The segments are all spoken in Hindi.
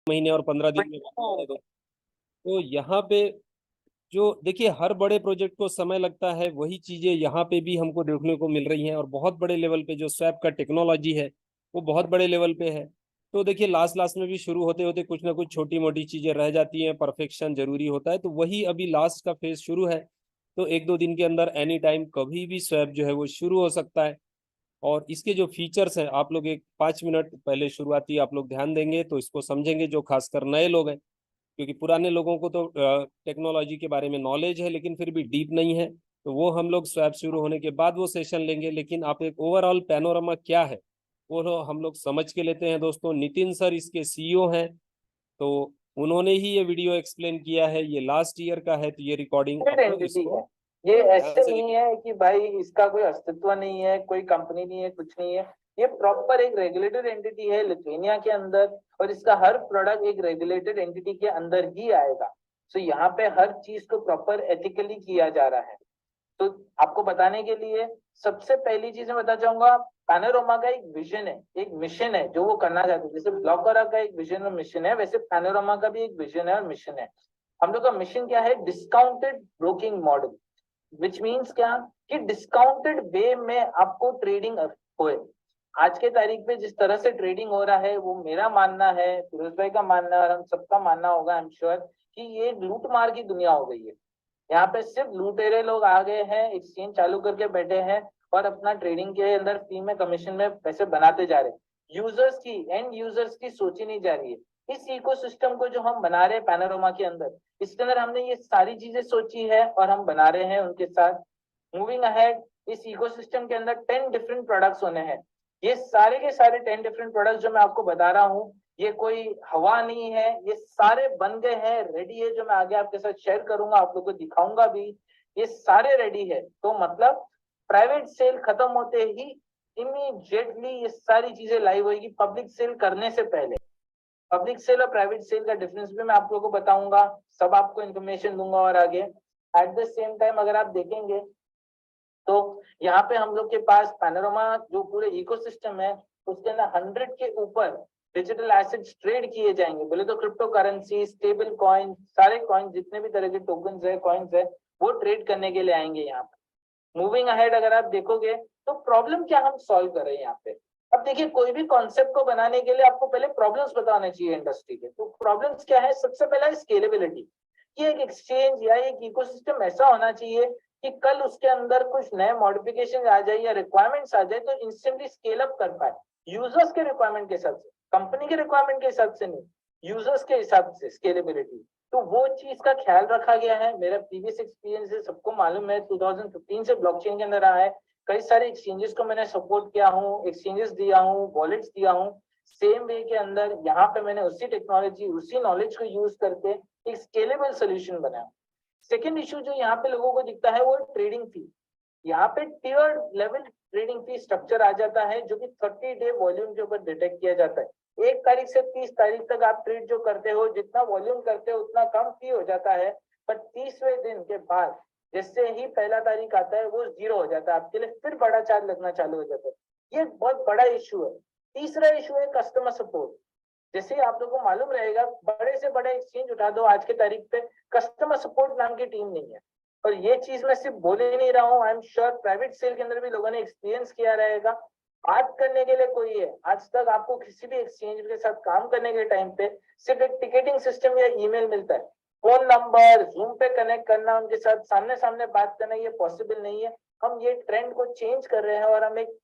महीने और 15 दिन में बना दे दो। तो यहाँ पे जो देखिए हर बड़े प्रोजेक्ट को समय लगता है, वही चीजें यहाँ पे भी हमको देखने को मिल रही हैं। और बहुत बड़े लेवल पे जो स्वैप का टेक्नोलॉजी है वो बहुत बड़े लेवल पे है। तो देखिए लास्ट लास्ट में भी शुरू होते होते कुछ ना कुछ छोटी मोटी चीजें रह जाती हैं, परफेक्शन जरूरी होता है। तो वही अभी लास्ट का फेज शुरू है। तो एक दो दिन के अंदर एनी टाइम कभी भी स्वैप जो है वो शुरू हो सकता है। और इसके जो फीचर्स हैं, आप लोग एक 5 मिनट पहले शुरुआती आप लोग ध्यान देंगे तो इसको समझेंगे, जो खासकर नए लोग हैं। क्योंकि पुराने लोगों को तो टेक्नोलॉजी के बारे में नॉलेज है लेकिन फिर भी डीप नहीं है। तो वो हम लोग स्वैप शुरू होने के बाद वो सेशन लेंगे। लेकिन आप एक ओवरऑल पैनोरामा क्या है वो हम लोग समझ के लेते हैं। दोस्तों नितिन सर इसके सीईओ हैं, तो उन्होंने ही ये वीडियो एक्सप्लेन किया है। ये लास्ट ईयर का है, तो ये रिकॉर्डिंग आप लोग एंटिटी है। इसको ये ध्यान ऐसे से नहीं है कि भाई इसका कोई अस्तित्व नहीं है, कोई कंपनी नहीं है, कुछ नहीं है। ये प्रॉपर एक रेगुलेटेड एंटिटी है लिथुआनिया के अंदर, और इसका हर प्रोडक्ट एक रेगुलेटेड एंटिटी के अंदर ही आएगा। तो यहाँ पे हर चीज को प्रॉपर एथिकली किया जा रहा है। तो आपको बताने के लिए सबसे पहली चीज मैं बता चाहूंगा, पैनोरामा का एक विजन है, एक मिशन है जो वो करना चाहते हैं। जैसे ब्लॉकरा का एक विजन और मिशन है, वैसे पैनोरामा का भी एक विजन है और मिशन है। हम लोग का मिशन क्या है? Discounted broking model, which means क्या कि डिस्काउंटेड वे में आपको ट्रेडिंग होए। आज के तारीख पे जिस तरह से ट्रेडिंग हो रहा है, वो मेरा मानना है, फिरोज भाई का मानना है और हम सबका मानना होगा आई एम श्योर, कि ये लूट मार की दुनिया हो गई है। यहाँ पे सिर्फ लुटेरे लोग आ गए हैं, एक्सचेंज चालू करके बैठे हैं और अपना ट्रेडिंग के अंदर फी में कमीशन में पैसे बनाते जा रहे हैं। यूजर्स की, एंड यूजर्स की सोची नहीं जा रही है। इस इकोसिस्टम को जो हम बना रहे हैं पैनोरामा के अंदर, इसके अंदर हमने ये सारी चीजें सोची है और हम बना रहे हैं उनके साथ। मूविंग अहेड, इस इकोसिस्टम के अंदर 10 डिफरेंट प्रोडक्ट्स होने हैं। ये सारे के सारे 10 डिफरेंट प्रोडक्ट्स जो मैं आपको बता रहा हूँ, ये कोई हवा नहीं है, ये सारे बन गए हैं, रेडी है, जो मैं आगे आपके साथ शेयर करूंगा, आप लोगों को दिखाऊंगा भी। ये सारे रेडी है। तो मतलब प्राइवेट सेल खत्म होते ही इमीडिएटली ये सारी चीजें लाइव होगी, पब्लिक सेल करने से पहले। पब्लिक सेल और प्राइवेट सेल का डिफरेंस भी मैं आप लोगों को बताऊंगा, सब आपको इन्फॉर्मेशन दूंगा। और आगे एट द सेम टाइम अगर आप देखेंगे तो यहाँ पे हम लोग के पास पैनोरामा जो पूरे इकोसिस्टम है, उसके अंदर 100 के ऊपर डिजिटल एसेट्स ट्रेड किए जाएंगे। बोले तो क्रिप्टो करेंसी, स्टेबल कॉइन, सारे कॉइन, जितने भी तरह के टोकन्स है, कॉइन्स है, वो ट्रेड करने के लिए आएंगे यहाँ पे। मूविंग अहेड अगर आप देखोगे तो प्रॉब्लम क्या हम सॉल्व कर रहे हैं यहाँ पे। अब देखिए, कोई भी कॉन्सेप्ट को बनाने के लिए आपको पहले प्रॉब्लम्स पता होना चाहिए इंडस्ट्री के। तो प्रॉब्लम्स क्या है? सबसे पहला स्केलेबिलिटी, कि एक एक्सचेंज या एक इकोसिस्टम ऐसा होना चाहिए कि कल उसके अंदर कुछ नए मॉडिफिकेशन आ जाए या रिक्वायरमेंट्स आ जाए तो इंस्टेंटली स्केल अप कर पाए, यूजर्स के रिक्वायरमेंट के हिसाब से, कंपनी के रिक्वायरमेंट के हिसाब से नहीं, यूजर्स के हिसाब से स्केलेबिलिटी। तो वो चीज का ख्याल रखा गया है। मेरा प्रीवियस एक्सपीरियंस है, सबको मालूम है, 2015 से ब्लॉकचेन के अंदर रहा है। कई सारे एक्सचेंजेस को मैंने सपोर्ट किया हूँ, एक्सचेंजेस दिया हूँ, वॉलेट्स दिया हूँ। सेम वे के अंदर यहाँ पे मैंने उसी टेक्नोलॉजी, उसी नॉलेज को यूज करके एक स्केलेबल सोल्यूशन बनाया। सेकेंड इशू जो यहाँ पे लोगों को दिखता है वो ट्रेडिंग फी। यहाँ पे tier level trading fee structure आ जाता है, जो कि 30 डे वॉल्यूम के ऊपर डिटेक्ट किया जाता है। 1 तारीख से 30 तारीख तक आप ट्रेड जो करते हो, जितना वॉल्यूम करते हो उतना कम फी हो जाता है। पर 30वें दिन के बाद जैसे ही पहला तारीख आता है वो जीरो हो जाता है, आपके लिए फिर बड़ा चार्ज लगना चालू हो जाता है। ये बहुत बड़ा इशू है। तीसरा इशू है कस्टमर सपोर्ट। जैसे आप लोगों को मालूम रहेगा, बड़े से बड़े एक्सचेंज उठा दो आज के तारीख पे, कस्टमर सपोर्ट नाम की टीम नहीं है। और ये चीज मैं सिर्फ बोल ही नहीं रहा हूँ, I am sure private sale के अंदर भी लोगों ने एक्सपीरियंस किया रहेगा। बात करने के लिए कोई है? आज तक आपको किसी भी एक्सचेंज के साथ काम करने के टाइम पे सिर्फ एक टिकटिंग सिस्टम या ईमेल मिलता है। फोन नंबर, जूम पे कनेक्ट करना, उनके साथ सामने सामने बात करना, ये पॉसिबल नहीं है। हम ये ट्रेंड को चेंज कर रहे हैं और हम एक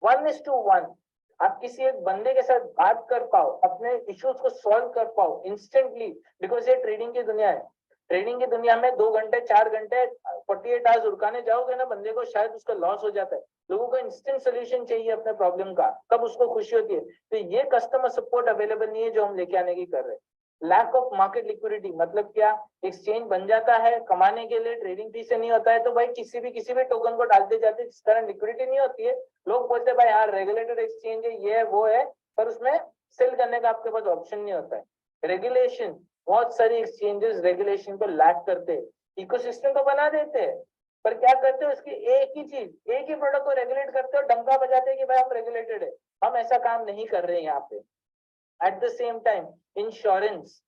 1:1 आप किसी एक बंदे के साथ बात कर पाओ, अपने इश्यूज को सॉल्व कर पाओ इंस्टेंटली। बिकॉज ये ट्रेडिंग की दुनिया है। ट्रेडिंग की दुनिया में 2 घंटे 4 घंटे 48 आवर्स रुकाने जाओगे ना बंदे को, शायद उसका लॉस हो जाता है। लोगों को इंस्टेंट सोल्यूशन चाहिए अपने प्रॉब्लम का, तब उसको खुशी होती है। तो ये कस्टमर सपोर्ट अवेलेबल नहीं है जो हम लेके आने की कर रहे हैं। लैक ऑफ मार्केट लिक्विडिटी मतलब क्या? एक्सचेंज बन जाता है कमाने के लिए, ट्रेडिंग फी से नहीं होता है, तो भाई किसी भी टोकन को डालते जाते, जिस कारण लिक्विडिटी नहीं होती है। लोग बोलते हैं भाई यार रेगुलेटेड एक्सचेंज है, ये है वो है, पर उसमें सेल करने का आपके पास ऑप्शन नहीं होता है। रेगुलेशन, बहुत सारी एक्सचेंजेस रेगुलेशन को लैक करते हैं। इकोसिस्टम तो बना देते हैं, पर क्या करते हो, इसकी एक ही चीज, एक ही प्रोडक्ट को रेगुलेट करते हो, डंका बजाते हैं कि भाई हम रेगुलेटेड है। हम ऐसा काम नहीं कर रहे हैं यहाँ पे। At the same time insurance,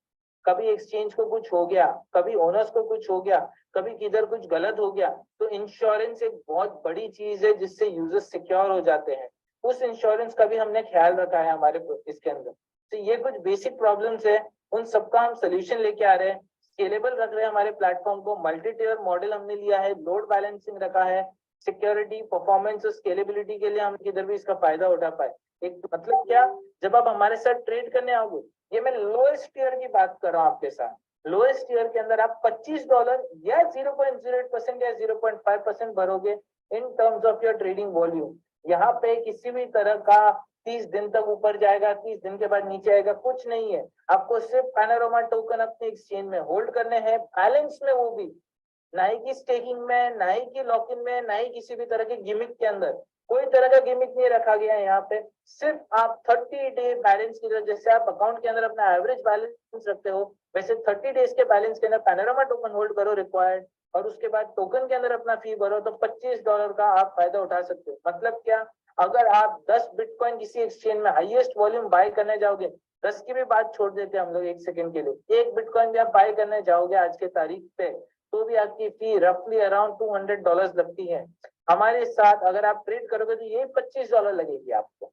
कभी एक्सचेंज को कुछ हो गया, कभी ओनर्स को कुछ हो गया, कभी किधर कुछ गलत हो गया, तो इंश्योरेंस एक बहुत बड़ी चीज है जिससे यूजर्स सिक्योर हो जाते हैं। उस इंश्योरेंस का भी हमने ख्याल रखा है हमारे इसके अंदर। तो ये कुछ बेसिक प्रॉब्लम्स है, उन सबका हम सोल्यूशन लेके आ रहे हैं। स्केलेबल रख रहे हैं हमारे प्लेटफॉर्म को, मल्टी टियर मॉडल हमने लिया है, लोड बैलेंसिंग रखा है, सिक्योरिटी, परफॉर्मेंस और स्केलेबिलिटी के लिए हम किधर भी इसका फायदा उठा पाए। एक मतलब क्या, जब आप हमारे साथ ट्रेड करने आओगे, ये मैं लोएस्ट टियर की बात कर रहा हूँ आपके साथ, लोएस्ट टियर के अंदर आप $25 या 0.08% या 0.5% भरोगे in terms of your trading volume. यहाँ पे किसी भी तरह का 30 दिन तक ऊपर जाएगा, 30 दिन के बाद नीचे आएगा, कुछ नहीं है। आपको सिर्फ पैनोरामा टोकन अपने एक्सचेंज में होल्ड करने हैं, बैलेंस में, वो भी ना ही की स्टेकिंग में, ना ही की लॉक इन में, ना ही किसी भी तरह के गिमिक के अंदर। कोई तरह का गिमिक नहीं रखा गया है यहाँ पे। सिर्फ आप 30 डे बैलेंस की तरह, जैसे आप अकाउंट के अंदर अपना एवरेज बैलेंस रखते हो, वैसे 30 डेज के बैलेंस के अंदर पैनोरामा टोकन होल्ड करो रिक्वायर्ड, और उसके बाद टोकन के अंदर अपना फी भरो, तो $25 का आप फायदा उठा सकते हो। मतलब क्या, अगर आप 10 बिटकॉइन किसी एक्सचेंज में हाईएस्ट वॉल्यूम बाय करने जाओगे, 10 की भी बात छोड़ देते हैं हम लोग एक सेकंड के लिए, 1 बिटकॉइन भी आप बाय करने जाओगे आज के तारीख पे, तो भी आपकी फी रफली अराउंड $200 लगती है। हमारे साथ अगर आप ट्रेड करोगे तो ये $25 लगेगी आपको।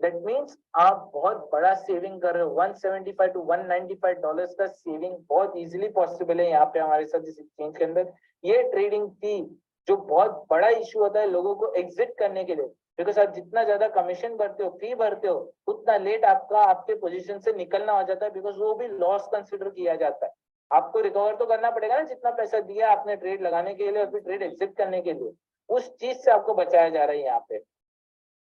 दैट मीन्स आप बहुत बड़ा सेविंग कर रहे हो, 175 to 195 डॉलर्स का सेविंग बहुत इजीली पॉसिबल है यहाँ पे हमारे साथ इस एक्सचेंज के अंदर। ये ट्रेडिंग फी जो बहुत बड़ा इशू होता है लोगों को एग्जिट करने के लिए, बिकॉज आप जितना ज्यादा कमीशन भरते हो, फी भरते हो, उतना लेट आपका आपके पोजीशन से निकलना हो जाता है, बिकॉज वो भी लॉस कंसिडर किया जाता है। आपको रिकवर तो करना पड़ेगा ना, जितना पैसा दिया आपने ट्रेड लगाने के लिए और फिर ट्रेड एग्जिट करने के लिए, उस चीज से आपको बचाया जा रहा है यहाँ पे।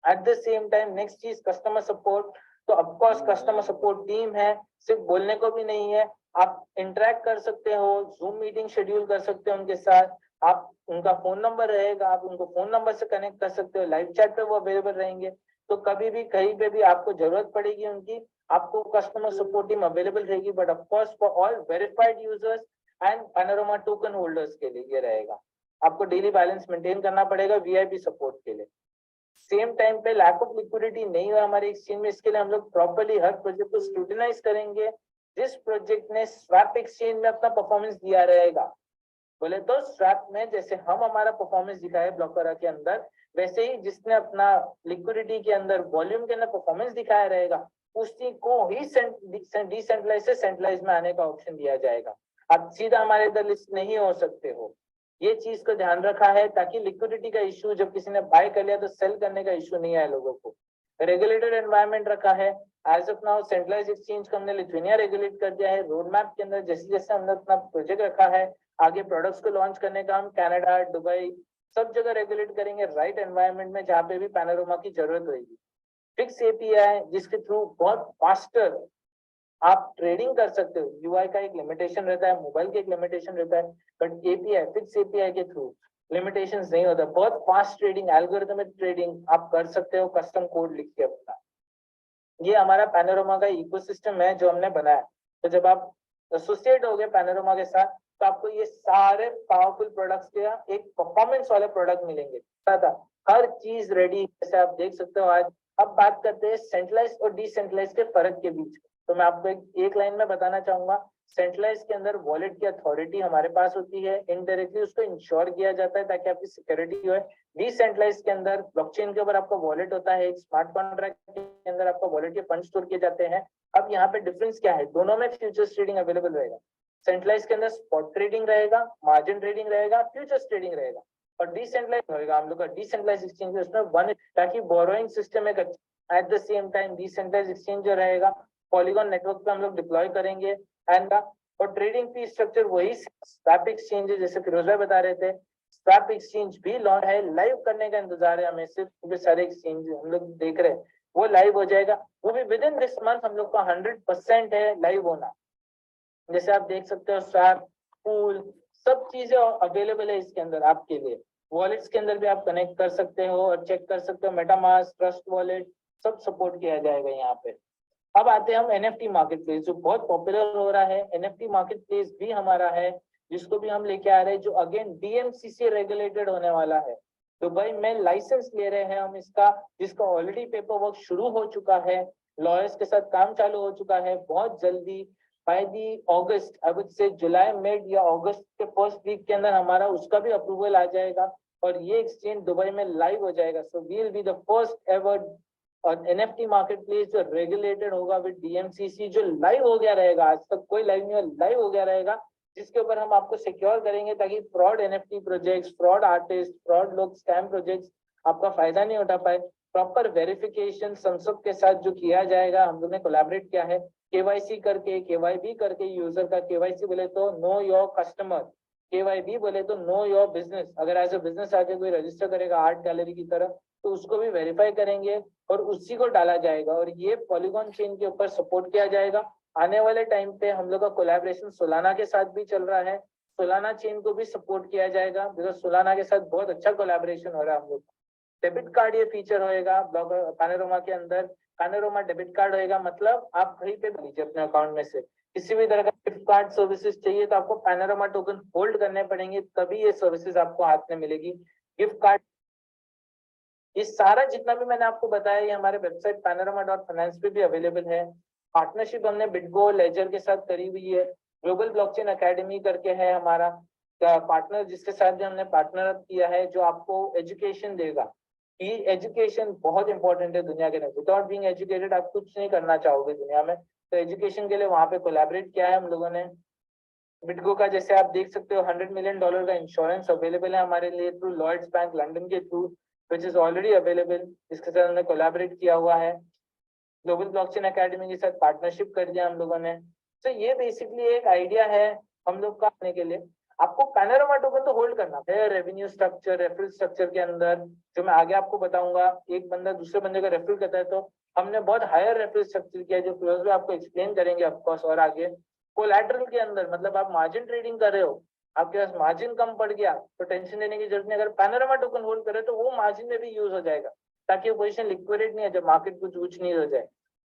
At the same time next चीज कस्टमर सपोर्ट। तो ऑफकोर्स कस्टमर सपोर्ट टीम है, सिर्फ बोलने को भी नहीं है, आप इंटरेक्ट कर सकते हो, जूम मीटिंग शेड्यूल कर सकते हो उनके साथ, आप उनका फोन नंबर रहेगा, आप उनको फोन नंबर से कनेक्ट कर सकते हो, लाइव चैट पे वो अवेलेबल रहेंगे। तो कभी भी कहीं पे भी आपको जरूरत पड़ेगी उनकी, आपको कस्टमर सपोर्ट टीम अवेलेबल रहेगी। But of course for all verified users and panorama token holders के लिए ये रहेगा। आपको डेली बैलेंस मेंटेन करना पड़ेगा वीआईपी सपोर्ट के लिए। सेम टाइम पे लैक ऑफ लिक्विडिटी नहीं हुआ हमारे एक्सचेंज में, इसके लिए हम लोग प्रॉपर्ली हर प्रोजेक्ट को स्क्रूटिनाइज करेंगे। जिस प्रोजेक्ट ने स्वैप एक्सचेंज में अपना परफॉर्मेंस दिया रहेगा, बोले तो स्वैप में जैसे हम हमारा परफॉर्मेंस दिखाए ब्लॉकर के अंदर, वैसे ही जिसने अपना लिक्विडिटी के अंदर वॉल्यूम के अंदर परफॉर्मेंस दिखाया रहेगा, उसी को ही डिसेंट्रलाइज से सेंट्रलाइज में आने का ऑप्शन दिया जाएगा। आप सीधा हमारे इधर लिस्ट नहीं हो सकते हो, ये चीज का ध्यान रखा है ताकि लिक्विडिटी का इशू जब किसी ने बाय कर लिया तो सेल करने का इशू नहीं आए लोगों को। रेगुलेटेड एनवायरनमेंट रखा है। As of now centralised exchange को हमने लिथुआनिया रेगुलेट कर दिया है। रोड मैप के अंदर जैसे जैसे हमने अपना प्रोजेक्ट रखा है, आगे प्रोडक्ट्स को लॉन्च करने का हम कनाडा, दुबई, सब जगह रेगुलेट करेंगे राइट एनवायरनमेंट में जहाँ पे भी पैनोरामा की जरूरत होगी। फिक्स एपीआई जिसके थ्रू बहुत फास्टर आप ट्रेडिंग कर सकते हो। यूआई का एक लिमिटेशन रहता है, मोबाइल का एक लिमिटेशन रहता है, बट एपीआई, फिक्स एपीआई के थ्रू लिमिटेशंस नहीं होता। बहुत फास्ट ट्रेडिंग, एल्गोरिथमिक ट्रेडिंग आप कर सकते हो कस्टम कोड लिख के अपना। ये हमारा पैनोरामा का इकोसिस्टम है जो हमने बनाया। तो जब आप एसोसिएट हो गए पैनोरामा के साथ, तो आपको ये सारे पावरफुल प्रोडक्ट्स के एक परफॉर्मेंस वाले प्रोडक्ट मिलेंगे। हर चीज रेडी, जैसे आप देख सकते हो। आज अब बात करते हैं सेंट्रलाइज और डिसेंट्रलाइज के फर्क के बीच। तो मैं आपको एक लाइन में बताना चाहूंगा। सेंट्रलाइज के अंदर वॉलेट की अथॉरिटी हमारे पास होती है, इनडायरेक्टली उसको इंश्योर किया जाता है ताकि आपकी सिक्योरिटी हो। डिसेंट्रलाइज के अंदर ब्लॉकचेन के ऊपर आपका वॉलेट होता है, एक स्मार्ट कॉन्ट्रैक्ट के अंदर आपका वॉलेट के फंड स्टोर किए जाते हैं। अब यहाँ पे डिफरेंस क्या है, दोनों में फ्यूचर्स ट्रेडिंग अवेलेबल रहेगा। सेंट्रलाइज के अंदर स्पॉट ट्रेडिंग रहेगा, मार्जिन ट्रेडिंग रहेगा, फ्यूचर्स ट्रेडिंग रहेगा। और डिसेंट्रलाइज होगा हम लोग का डिसेंट्रलाइज एक्सचेंज, उसमें वन ताकि बोरोइंग सिस्टम एक at the same time decentralise exchange जो रहेगा पॉलीगॉन नेटवर्क पे हम लोग डिप्लॉय करेंगे। एंड और ट्रेडिंग फी स्ट्रक्चर वही स्वैप एक्सचेंज है, जैसे फिरोज भाई बता रहे थे। स्वैप एक्सचेंज भी लॉन्च है, लाइव करने का इंतजार है हमें। सिर्फ सारे एक्सचेंज हम लोग देख रहे हैं, वो लाइव हो जाएगा, वो भी विद इन दिस मंथ हम लोग का 100% है लाइव होना। जैसे आप देख सकते हो स्वैप, पूल, सब चीजें अवेलेबल है इसके अंदर आपके लिए। वॉलेट्स के अंदर भी आप कनेक्ट कर सकते हो और चेक कर सकते हो, मेटामास्क, ट्रस्ट वॉलेट, सब सपोर्ट किया जाएगा यहाँ पे। अब आते हैं हम एनएफटी मार्केट प्लेस, जो बहुत पॉपुलर हो रहा है। एनएफटी मार्केट प्लेस भी हमारा है, जिसको भी हम लेके आ रहे हैं, जो अगेन डीएमसी से रेगुलेटेड होने वाला है। दुबई में लाइसेंस ले रहे हैं हम इसका, जिसका ऑलरेडी पेपर वर्क शुरू हो चुका है। लॉयर्स के साथ काम चालू हो चुका है। बहुत जल्दी by the August, I would say July mid या अगस्त के फर्स्ट वीक के अंदर हमारा उसका भी अप्रूवल आ जाएगा और ये एक्सचेंज दुबई में लाइव हो जाएगा। So we will be the first ever और एनएफटी मार्केट प्लेस जो रेगुलेटेड होगा विद डीएमसीसी, जो लाइव हो गया रहेगा। आज तक कोई लाइव नहीं हुआ, लाइव हो गया रहेगा, जिसके ऊपर हम आपको सिक्योर करेंगे ताकि fraud NFT projects, fraud artist, fraud लोग, स्कैम प्रोजेक्ट्स आपका फायदा नहीं उठा पाए। प्रॉपर वेरिफिकेशन संसद के साथ जो किया जाएगा, हम लोग ने कोलैबोरेट किया है केवाईसी करके, केवाईबी करके। यूजर का केवाईसी बोले तो नो योर कस्टमर, केवाईबी बोले तो नो योर बिजनेस। अगर एज ए बिजनेस आके कोई रजिस्टर करेगा आर्ट गैलरी की तरह, तो उसको भी वेरीफाई करेंगे और उसी को डाला जाएगा और ये पॉलीगॉन चेन के ऊपर सपोर्ट किया जाएगा। आने वाले टाइम पे हम लोग का कोलैबोरेशन सोलाना के साथ भी चल रहा है, सोलाना चेन को भी सपोर्ट किया जाएगा बिकॉज सोलाना के साथ बहुत अच्छा कोलैबोरेशन हो रहा है हम लोग। डेबिट कार्ड ये फीचर होएगा ब्लॉकर पैनोरामा के अंदर। पैनोरामा डेबिट कार्ड होएगा, मतलब आप कहीं पे भी लीजिए अपने अकाउंट में से किसी भी तरह का गिफ्ट कार्ड सर्विसेज चाहिए तो आपको पैनोरामा टोकन होल्ड करने पड़ेंगे, तभी ये सर्विसेज आपको हाथ में मिलेगी। गिफ्ट कार्ड, ये सारा जितना भी मैंने आपको बताया ये हमारे वेबसाइट panorama.finance पे भी अवेलेबल है। पार्टनरशिप हमने बिटगो लेजर के साथ करी हुई है। ग्लोबल ब्लॉकचेन एकेडमी करके है हमारा पार्टनर, जिसके साथ भी हमने पार्टनर किया है, जो आपको एजुकेशन देगा। कि एजुकेशन बहुत इंपॉर्टेंट है दुनिया के अंदर। विदाउट बीइंग एजुकेटेड आप कुछ नहीं करना चाहोगे दुनिया में, तो एजुकेशन के लिए वहां पे कोलैबोरेट किया है हम लोगों ने। बिटगो का जैसे आप देख सकते हो $100 मिलियन का इंश्योरेंस अवेलेबल है हमारे लिए थ्रू लॉयड्स बैंक लंदन के through, which is already available, जिसके साथ हमने कोलैबोरेट किया हुआ है। ग्लोबल ब्लॉकचेन एकेडमी के साथ पार्टनरशिप कर दिया हम लोगों ने। तो ये बेसिकली एक आइडिया है हम लोग का आने के लिए। आपको पैनोरामा टोकन तो होल्ड करना है रेवेन्यू स्ट्रक्चर, रेफरल स्ट्रक्चर के अंदर, जो मैं आगे आपको बताऊंगा। एक बंदा दूसरे बंदे का रेफरल करता है तो हमने बहुत हायर रेफरल स्ट्रक्चर किया है, जो क्लोज में आपको एक्सप्लेन करेंगे ऑफकोर्स। और आगे कोलैटरल के अंदर, मतलब आप मार्जिन ट्रेडिंग कर रहे हो, आपके पास मार्जिन कम पड़ गया तो टेंशन लेने की जरूरत नहीं। अगर पैनोरामा टोकन होल्ड करे तो वो मार्जिन में भी यूज हो जाएगा, ताकि वो पोजीशन लिक्विडेट नहीं है जब मार्केट कुछ ऊंच नहीं हो जाए।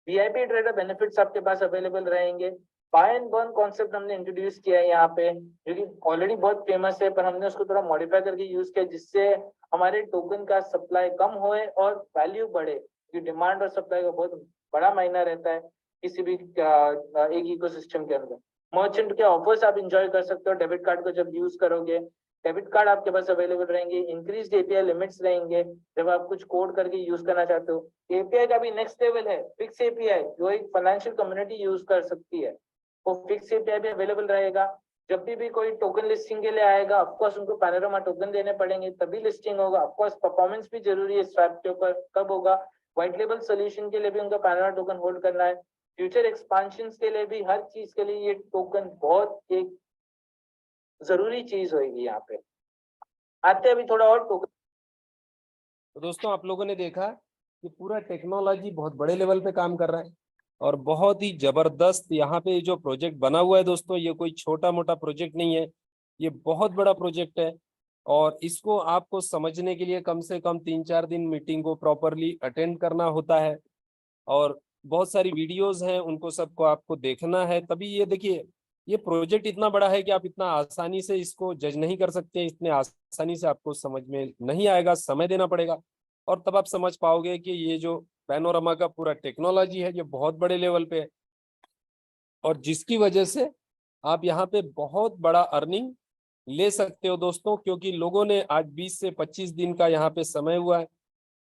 वीआईपी ट्रेडर बेनिफिट्स आपके पास अवेलेबल रहेंगे। बाय एंड बर्न कॉन्सेप्ट हमने इंट्रोड्यूस किया है यहाँ पे, जो कि ऑलरेडी बहुत फेमस है, पर हमने उसको थोड़ा मॉडिफाई करके यूज किया, जिससे हमारे टोकन का सप्लाई कम होए और वैल्यू बढ़े। क्योंकि डिमांड और सप्लाई का बहुत बड़ा मायना रहता है किसी भी एक इकोसिस्टम के अंदर। मर्चेंट के ऑफर्स आप इंजॉय कर सकते हो डेबिट कार्ड को जब यूज करोगे। डेबिट कार्ड आपके पास अवेलेबल रहेंगे, इंक्रीज एपीआई लिमिट्स रहेंगे जब आप कुछ कोड करके यूज करना चाहते हो। एपीआई का भी नेक्स्ट लेवल है, फिक्स एपीआई, जो एक फाइनेंशियल कम्युनिटी यूज कर सकती है। वो फिक्स एपीआई भी अवेलेबल रहेगा। जब भी कोई टोकन लिस्टिंग के लिए आएगा, ऑफकोर्स उनको पैनोरामा टोकन देने पड़ेंगे तभी लिस्टिंग होगा। ऑफकोर्स परफॉर्मेंस भी जरूरी है स्वैप के ऊपर, कब होगा। व्हाइट लेबल सोल्यूशन के लिए भी उनका पैनोरामा टोकन होल्ड करना है। फ्यूचर एक्सपांशन के लिए भी, हर चीज के लिए ये टोकन बहुत एक जरूरी चीज होगी। यहाँ पे आते हैं अभी थोड़ा और टोकन। तो दोस्तों आप लोगों ने देखा कि पूरा टेक्नोलॉजी बहुत बड़े लेवल पे काम कर रहा है और बहुत ही जबरदस्त यहाँ पे जो प्रोजेक्ट बना हुआ है दोस्तों, ये कोई छोटा मोटा प्रोजेक्ट नहीं है, ये बहुत बड़ा प्रोजेक्ट है। और इसको आपको समझने के लिए कम से कम 3-4 दिन मीटिंग को प्रॉपरली अटेंड करना होता है और बहुत सारी वीडियोस हैं, उनको सबको आपको देखना है, तभी ये देखिए ये प्रोजेक्ट इतना बड़ा है कि आप इतना आसानी से इसको जज नहीं कर सकते, इतने आसानी से आपको समझ में नहीं आएगा, समय देना पड़ेगा और तब आप समझ पाओगे कि ये जो पैनोरामा का पूरा टेक्नोलॉजी है ये बहुत बड़े लेवल पे है और जिसकी वजह से आप यहाँ पे बहुत बड़ा अर्निंग ले सकते हो दोस्तों। क्योंकि लोगों ने आज 20 से 25 दिन का यहाँ पे समय हुआ है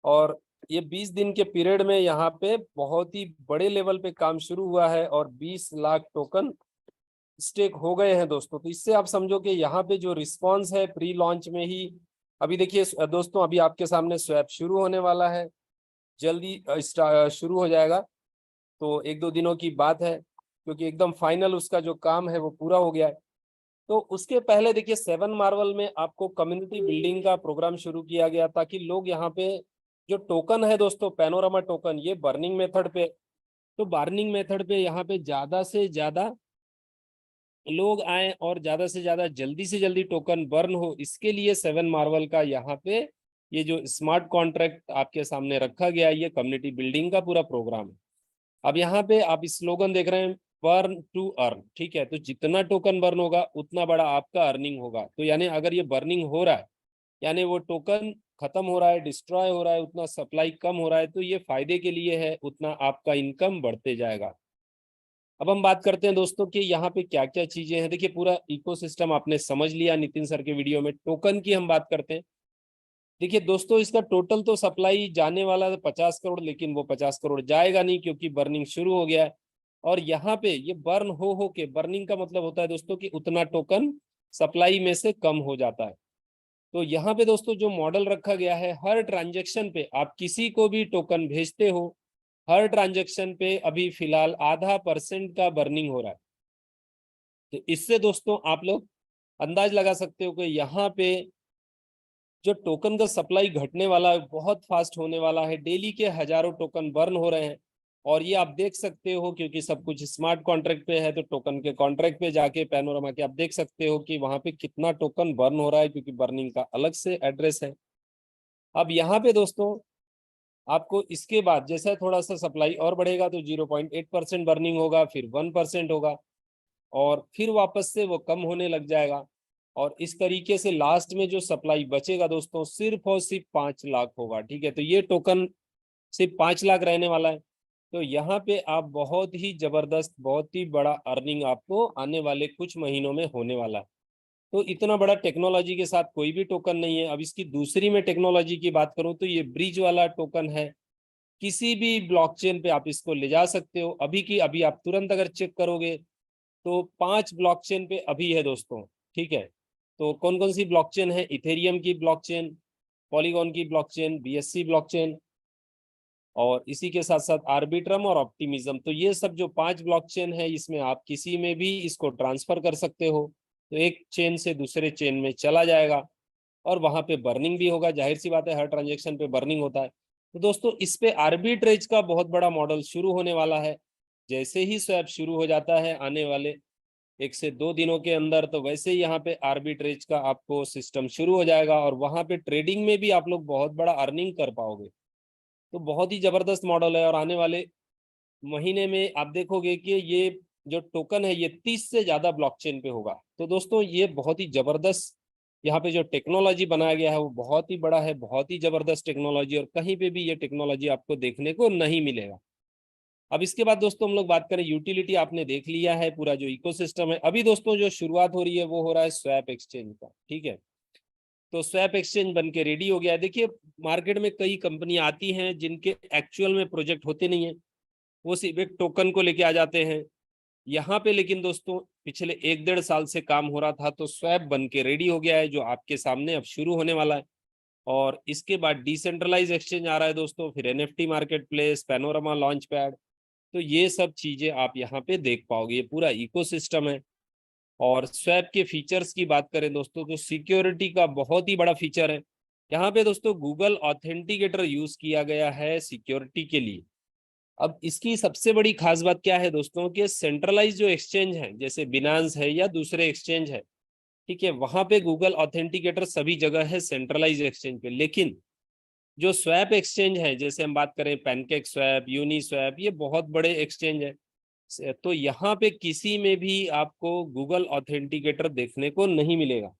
और ये 20 दिन के पीरियड में यहाँ पे बहुत ही बड़े लेवल पे काम शुरू हुआ है और 20 लाख टोकन स्टेक हो गए हैं दोस्तों। तो इससे आप समझो कि यहाँ पे जो रिस्पांस है प्री लॉन्च में ही, अभी देखिए दोस्तों अभी आपके सामने स्वैप शुरू होने वाला है, जल्दी शुरू हो जाएगा, तो 1-2 दिनों की बात है क्योंकि एकदम फाइनल उसका जो काम है वो पूरा हो गया है। तो उसके पहले देखिए 7 मार्वल में आपको कम्युनिटी बिल्डिंग का प्रोग्राम शुरू किया गया ताकि लोग यहाँ पे जो टोकन है दोस्तों पैनोरामा टोकन, ये बर्निंग मेथड पे, तो बर्निंग मेथड पे यहाँ पे ज्यादा से ज्यादा लोग आए और ज्यादा से ज्यादा जल्दी से जल्दी टोकन बर्न हो, इसके लिए 7 मार्वल का यहाँ पे ये जो स्मार्ट कॉन्ट्रैक्ट आपके सामने रखा गया है, ये कम्युनिटी बिल्डिंग का पूरा प्रोग्राम है। अब यहाँ पे आप स्लोगन देख रहे हैं, बर्न टू अर्न, ठीक है, तो जितना टोकन बर्न होगा उतना बड़ा आपका अर्निंग होगा। तो यानी अगर ये बर्निंग हो रहा है यानी वो टोकन खत्म हो रहा है, डिस्ट्रॉय हो रहा है, उतना सप्लाई कम हो रहा है, तो ये फायदे के लिए है, उतना आपका इनकम बढ़ते जाएगा। अब हम बात करते हैं दोस्तों कि यहाँ पे क्या क्या चीजें हैं। देखिए पूरा इकोसिस्टम आपने समझ लिया नितिन सर के वीडियो में। टोकन की हम बात करते हैं। देखिए दोस्तों, इसका टोटल तो सप्लाई जाने वाला है 50 करोड़, लेकिन वो 50 करोड़ जाएगा नहीं क्योंकि बर्निंग शुरू हो गया है। और यहाँ पे ये बर्न हो के, बर्निंग का मतलब होता है दोस्तों कि उतना टोकन सप्लाई में से कम हो जाता है। तो यहाँ पे दोस्तों जो मॉडल रखा गया है, हर ट्रांजेक्शन पे आप किसी को भी टोकन भेजते हो, हर ट्रांजेक्शन पे अभी फिलहाल ½ % का बर्निंग हो रहा है। तो इससे दोस्तों आप लोग अंदाज लगा सकते हो कि यहाँ पे जो टोकन का सप्लाई घटने वाला है, बहुत फास्ट होने वाला है। डेली के हजारों टोकन बर्न हो रहे हैं। और ये आप देख सकते हो क्योंकि सब कुछ स्मार्ट कॉन्ट्रैक्ट पे है, तो टोकन के कॉन्ट्रैक्ट पे जाके पैनोरामा के आप देख सकते हो कि वहां पे कितना टोकन बर्न हो रहा है, क्योंकि बर्निंग का अलग से एड्रेस है। अब यहाँ पे दोस्तों आपको इसके बाद जैसा थोड़ा सा सप्लाई और बढ़ेगा तो 0.8% बर्निंग होगा, फिर 1% होगा, और फिर वापस से वो कम होने लग जाएगा। और इस तरीके से लास्ट में जो सप्लाई बचेगा दोस्तों, सिर्फ और सिर्फ 5 लाख होगा। ठीक है, तो ये टोकन सिर्फ 5 लाख रहने वाला है। तो यहाँ पे आप बहुत ही जबरदस्त, बहुत ही बड़ा अर्निंग आपको आने वाले कुछ महीनों में होने वाला है। तो इतना बड़ा टेक्नोलॉजी के साथ कोई भी टोकन नहीं है। अब इसकी दूसरी में टेक्नोलॉजी की बात करूं तो ये ब्रिज वाला टोकन है। किसी भी ब्लॉकचेन पे आप इसको ले जा सकते हो। अभी की अभी आप तुरंत अगर चेक करोगे तो 5 ब्लॉकचेन पे अभी है दोस्तों। ठीक है, तो कौन कौन सी ब्लॉकचेन है? इथेरियम की ब्लॉकचेन, पॉलीगॉन की ब्लॉकचेन, बीएससी ब्लॉकचेन, और इसी के साथ साथ आर्बिट्रम और ऑप्टिमिज्म। तो ये सब जो 5 ब्लॉकचेन है, इसमें आप किसी में भी इसको ट्रांसफर कर सकते हो। तो एक चेन से दूसरे चेन में चला जाएगा और वहां पे बर्निंग भी होगा। जाहिर सी बात है, हर ट्रांजेक्शन पे बर्निंग होता है। तो दोस्तों इस पे आर्बिट्रेज का बहुत बड़ा मॉडल शुरू होने वाला है। जैसे ही स्वैप शुरू हो जाता है आने वाले 1 से 2 दिनों के अंदर, तो वैसे ही यहाँ पे आर्बिट्रेज का आपको सिस्टम शुरू हो जाएगा और वहां पे ट्रेडिंग में भी आप लोग बहुत बड़ा अर्निंग कर पाओगे। तो बहुत ही जबरदस्त मॉडल है। और आने वाले महीने में आप देखोगे कि ये जो टोकन है ये 30 से ज्यादा ब्लॉकचेन पे होगा। तो दोस्तों ये बहुत ही जबरदस्त, यहाँ पे जो टेक्नोलॉजी बनाया गया है वो बहुत ही बड़ा है, बहुत ही जबरदस्त टेक्नोलॉजी, और कहीं पे भी ये टेक्नोलॉजी आपको देखने को नहीं मिलेगा। अब इसके बाद दोस्तों हम लोग बात करें यूटिलिटी। आपने देख लिया है पूरा जो इकोसिस्टम है। अभी दोस्तों जो शुरुआत हो रही है वो हो रहा है स्वैप एक्सचेंज का। ठीक है, तो स्वैप एक्सचेंज बन के रेडी हो गया है। देखिए मार्केट में कई कंपनियां आती हैं जिनके एक्चुअल में प्रोजेक्ट होते नहीं है, वो सिर्फ एक टोकन को लेके आ जाते हैं यहाँ पे। लेकिन दोस्तों पिछले 1 डेढ़ साल से काम हो रहा था, तो स्वैप बन के रेडी हो गया है जो आपके सामने अब शुरू होने वाला है। और इसके बाद डिसेंट्रलाइज एक्सचेंज आ रहा है दोस्तों, फिर NFT market place, panorama launch pad. तो ये सब चीजें आप यहाँ पे देख पाओगे, ये पूरा इकोसिस्टम है। और स्वैप के फीचर्स की बात करें दोस्तों, तो सिक्योरिटी का बहुत ही बड़ा फीचर है। यहाँ पे दोस्तों गूगल ऑथेंटिकेटर यूज किया गया है सिक्योरिटी के लिए। अब इसकी सबसे बड़ी खास बात क्या है दोस्तों, कि सेंट्रलाइज जो एक्सचेंज है जैसे बिनांस है या दूसरे एक्सचेंज है, ठीक है, वहां पे गूगल ऑथेंटिकेटर सभी जगह है सेंट्रलाइज एक्सचेंज पे। लेकिन जो स्वैप एक्सचेंज है, जैसे हम बात करें पैनकेक स्वैप, यूनी स्वैप, ये बहुत बड़े एक्सचेंज है। तो यहाँ पे किसी में भी आपको गूगल ऑथेंटिकेटर देखने को नहीं मिलेगा।